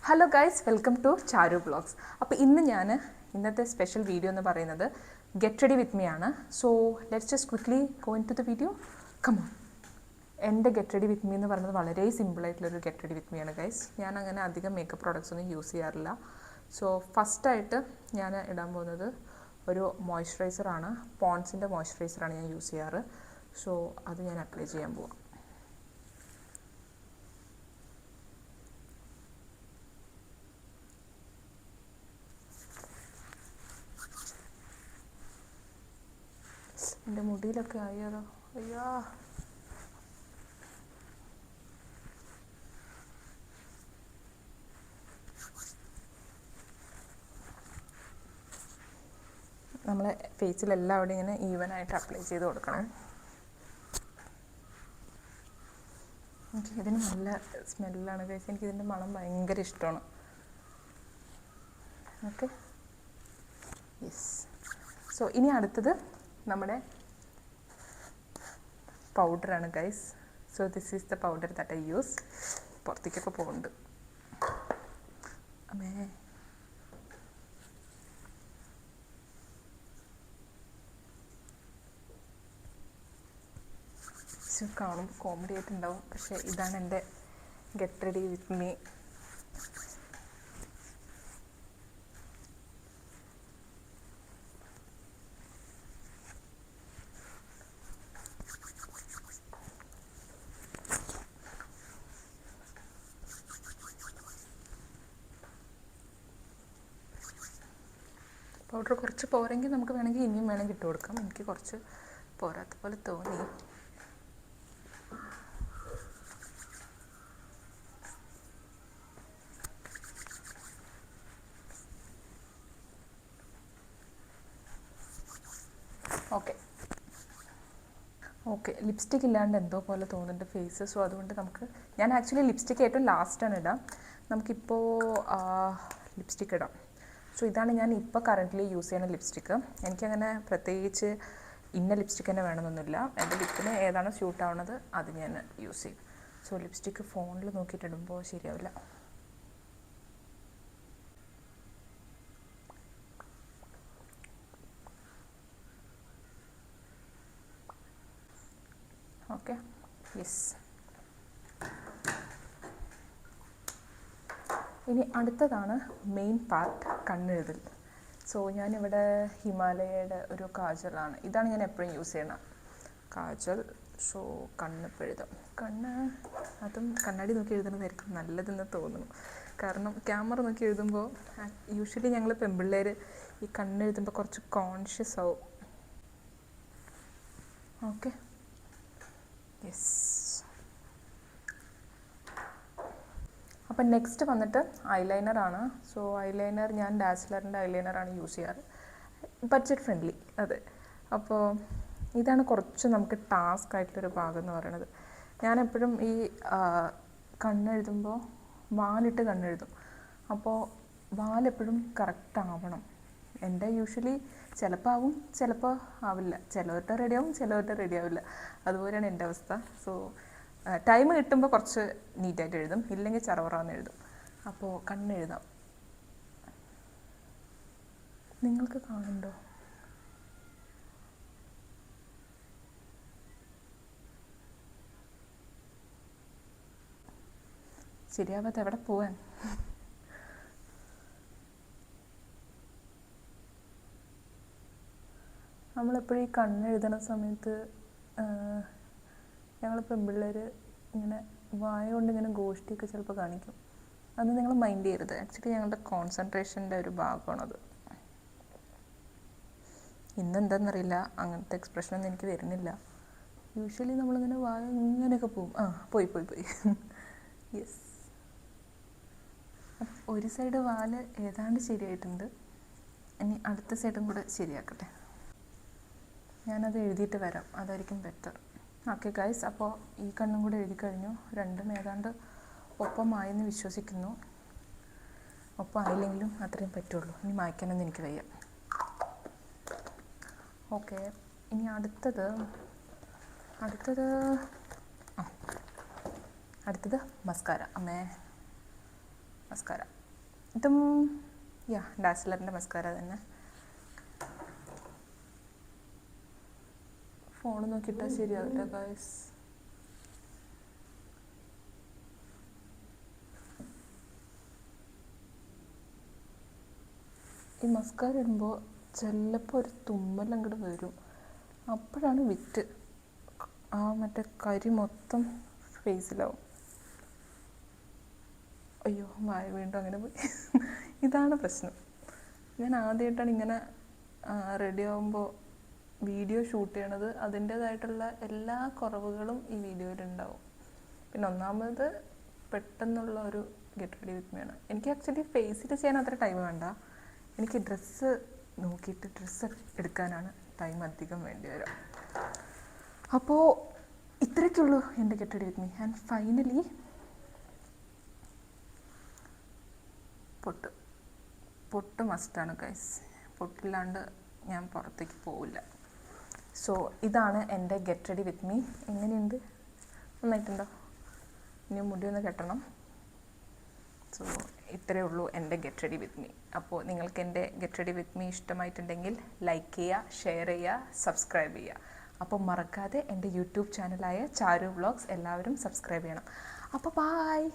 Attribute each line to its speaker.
Speaker 1: Hello guys, welcome to Charu blogs. അപ്പോൾ ഇന്നത്തെ special video എന്ന് പറയുന്നത് ഗെറ്റ് റെഡി വിത്ത് മീ ആണ്. So let's just quickly go into the video. Come on. എൻ്റെ get ready with me എന്ന് പറയുന്നത് വളരെ സിമ്പിളായിട്ടുള്ളൊരു ഗെറ്റ് റെഡി വിത്ത് മീ ആണ് ഗൈസ്. ഞാൻ അങ്ങനെ അധികം മേക്കപ്പ് പ്രോഡക്റ്റ്സ് ഒന്നും യൂസ് ചെയ്യാറില്ല. സോ ഫസ്റ്റായിട്ട് ഞാൻ ഇടാൻ പോകുന്നത് ഒരു മോയ്സ്ചറൈസറാണ്. പോൺസിൻ്റെ മോയ്സ്ചറൈസറാണ് ഞാൻ യൂസ് ചെയ്യാറ്. സോ അത് ഞാൻ അപ്ലൈ ചെയ്യാൻ പോവാം. എൻ്റെ മുടിയിലൊക്കെ ആയാലോ, അയ്യാ. നമ്മളെ ഫേസിലെല്ലാവരും ഇങ്ങനെ ഈവനായിട്ട് അപ്ലൈ ചെയ്ത് കൊടുക്കണം. ഇതിന് നല്ല സ്മെല്ലാണ് കഴിച്ച്, എനിക്കിതിൻ്റെ മണം ഭയങ്കര ഇഷ്ടമാണ്. Okay, yes. സോ ഇനി അടുത്തത് നമ്മുടെ പൗഡറാണ് guys. So this is the powder that I use. പുറത്തേക്കൊക്കെ പോകുന്നുണ്ട് അമ്മേ. കാണും കോമഡി ആയിട്ടുണ്ടാവും, പക്ഷേ ഇതാണ് എൻ്റെ get ready with me. Powder കുറച്ച് പോരെങ്കിൽ നമുക്ക് വേണമെങ്കിൽ ഇനിയും വേണമെങ്കിൽ ഇട്ട് കൊടുക്കാം. എനിക്ക് കുറച്ച് പോരാത്ത പോലെ തോന്നി. ഓക്കെ ലിപ്സ്റ്റിക് ഇല്ലാണ്ട് എന്തോ പോലെ തോന്നുന്നുണ്ട് ഫേസ്. സോ അതുകൊണ്ട് ഞാൻ ആക്ച്വലി ലിപ്സ്റ്റിക്ക് ഏറ്റവും ലാസ്റ്റാണ് ഇടാം. നമുക്കിപ്പോൾ ലിപ്സ്റ്റിക്ക് ഇടാം. സോ ഇതാണ് ഞാൻ ഇപ്പോൾ കറൻ്റ്ലി യൂസ് ചെയ്യുന്ന ലിപ്സ്റ്റിക്ക്. എനിക്കങ്ങനെ പ്രത്യേകിച്ച് ഇന്ന ലിപ്സ്റ്റിക്ക് തന്നെ വേണമെന്നൊന്നുമില്ല. എൻ്റെ ലിപ്പിന് ഏതാണോ സ്യൂട്ട് ആവുന്നത് അത് ഞാൻ യൂസ് ചെയ്യും. സോ ലിപ്സ്റ്റിക്ക് ഫോണിൽ നോക്കിയിട്ടിടുമ്പോൾ ശരിയാവില്ല. Okay, yes. ഇനി അടുത്തതാണ് മെയിൻ പാർട്ട്, കണ്ണെഴുതൽ. സോ ഞാനിവിടെ ഹിമാലയയുടെ ഒരു കാജലാണ്. ഇതാണ് ഞാൻ എപ്പോഴും യൂസ് ചെയ്യണ കാജൽ. സോ കണ്ണിപ്പോൾ എഴുതാം. അതും കണ്ണാടി നോക്കി എഴുതുന്നതായിരിക്കും നല്ലതെന്ന് തോന്നുന്നു. കാരണം ക്യാമറ നോക്കി എഴുതുമ്പോൾ യൂഷ്വലി ഞങ്ങൾ പെൺപിള്ളേർ ഈ കണ്ണെഴുതുമ്പോൾ കുറച്ച് കോൺഷ്യസ് ആവും. Okay, yes. അപ്പം നെക്സ്റ്റ് വന്നിട്ട് ഐലൈനറാണ്. സോ ഐലൈനർ ഞാൻ ഡാസ്ലറിൻ്റെ ഐലൈനറാണ് യൂസ് ചെയ്യാറ്. ബഡ്ജറ്റ് ഫ്രണ്ട്ലി, അതെ. അപ്പോൾ ഇതാണ് കുറച്ച് നമുക്ക് ടാസ്ക് ആയിട്ടുള്ളൊരു ഭാഗം എന്ന് പറയുന്നത്. ഞാനെപ്പോഴും ഈ കണ്ണെഴുതുമ്പോൾ വാലിട്ട് കണ്ണെഴുതും. അപ്പോൾ വാലെപ്പോഴും കറക്റ്റ് ആവണം. എൻ്റെ യൂഷ്വലി ചിലപ്പോൾ ആവും, ചിലപ്പോൾ ആവില്ല. ചിലവരുടെ റെഡിയാവും, ചിലവരുടെ റെഡിയാവില്ല. അതുപോലെയാണ് എൻ്റെ അവസ്ഥ. സോ ടൈം കിട്ടുമ്പോൾ കുറച്ച് നീറ്റായിട്ട് എഴുതും, ഇല്ലെങ്കിൽ ചറവറാന്ന് എഴുതും. അപ്പോൾ കണ്ണെഴുതാം. നിങ്ങൾക്ക് കാണുന്നുണ്ടോ? ശരിയാവാത്ത എവിടെ പോവാൻ? നമ്മളെപ്പോഴും ഈ കണ്ണെഴുതണ സമയത്ത് ഞങ്ങൾ പെൺപിള്ളേർ ഇങ്ങനെ വായ കൊണ്ട് ഇങ്ങനെ ഗോഷ്ടിയൊക്കെ ചിലപ്പോൾ കാണിക്കും. അത് നിങ്ങൾ മൈൻഡ് ചെയ്യരുത്. ആക്ച്വലി ഞങ്ങളുടെ കോൺസെൻട്രേഷൻ്റെ ഒരു ഭാഗമാണത്. ഇന്നെന്താണെന്നറിയില്ല, അങ്ങനത്തെ എക്സ്പ്രഷനൊന്നും എനിക്ക് വരുന്നില്ല. യൂഷ്വലി നമ്മളിങ്ങനെ വായ ഇങ്ങനെയൊക്കെ പോവും. പോയി യെസ്. ഒരു സൈഡ് വാല് ഏതാണ്ട് ശരിയായിട്ടുണ്ട്. ഇനി അടുത്ത സൈഡും കൂടെ ശരിയാക്കട്ടെ. ഞാനത് എഴുതിയിട്ട് വരാം, അതായിരിക്കും ബെറ്റർ. ഓക്കെ ഗൈസ്, അപ്പോൾ ഈ കണ്ണും കൂടെ എഴുതി കഴിഞ്ഞു. രണ്ടും ഏതാണ്ട് ഒപ്പമായെന്ന് വിശ്വസിക്കുന്നു. ഒപ്പമായില്ലെങ്കിലും അത്രയും പറ്റുള്ളൂ. ഇനി മായ്ക്കാനൊന്നും എനിക്ക് വയ്യ. ഓക്കെ, ഇനി അടുത്തത് മസ്കാര. മസ്കാര. ഇതും ഡാസ്ലറിൻ്റെ മസ്കാര തന്നെ. ഫോൺ നോക്കിയിട്ടാൽ ശരിയാവില്ല ഗൈസ്. ഈ മസ്കാര ഇടുമ്പോൾ ചിലപ്പോൾ ഒരു തുമ്മൽ അങ്ങോട്ട് വരും. അപ്പോഴാണ് വിറ്റ് ആ മറ്റേ കരി മൊത്തം ഫേസിലാവും. അയ്യോ മായ വീണ്ടും അങ്ങനെ പോയി. ഇതാണ് പ്രശ്നം. ഞാൻ ആദ്യമായിട്ടാണ് ഇങ്ങനെ റെഡി ആകുമ്പോൾ വീഡിയോ ഷൂട്ട് ചെയ്യണത്. അതിൻ്റേതായിട്ടുള്ള എല്ലാ കുറവുകളും ഈ വീഡിയോയിലുണ്ടാവും. പിന്നെ ഒന്നാമത് പെട്ടെന്നുള്ള ഒരു ഗെറ്റ് റെഡി വിത്ത് മീയാണ്. എനിക്ക് ആക്ച്വലി ഫേസിൽ ചെയ്യാൻ അത്ര ടൈം വേണ്ട. എനിക്ക് ഡ്രസ്സ് നോക്കിയിട്ട് ഡ്രസ്സ് എടുക്കാനാണ് ടൈം അധികം വേണ്ടി വരിക. അപ്പോൾ ഇത്രയൊക്കെയുള്ളൂ എൻ്റെ get ready with me. And finally പൊട്ട് മസ്റ്റാണ് ഗൈസ്. പൊട്ടില്ലാണ്ട് ഞാൻ പുറത്തേക്ക് പോവില്ല. സോ ഇതാണ് എൻ്റെ ഗെറ്റ് റെഡി വിത്ത് മീ. എങ്ങനെയുണ്ട്? നന്നായിട്ടുണ്ടോ? ഇനി മുടി ഒന്ന് കെട്ടണം. സോ ഇത്രയേ ഉള്ളൂ എൻ്റെ ഗെറ്റ് റെഡി വിത്ത് മീ. അപ്പോൾ നിങ്ങൾക്ക് എൻ്റെ ഗെറ്റ് റെഡി വിത്ത് മീ ഇഷ്ടമായിട്ടുണ്ടെങ്കിൽ ലൈക്ക് ചെയ്യുക, ഷെയർ ചെയ്യുക, സബ്സ്ക്രൈബ് ചെയ്യുക. അപ്പോൾ മറക്കാതെ എൻ്റെ യൂട്യൂബ് ചാനലായ ചാരു വ്ളോഗ്സ് എല്ലാവരും സബ്സ്ക്രൈബ് ചെയ്യണം. അപ്പോൾ ബായ്.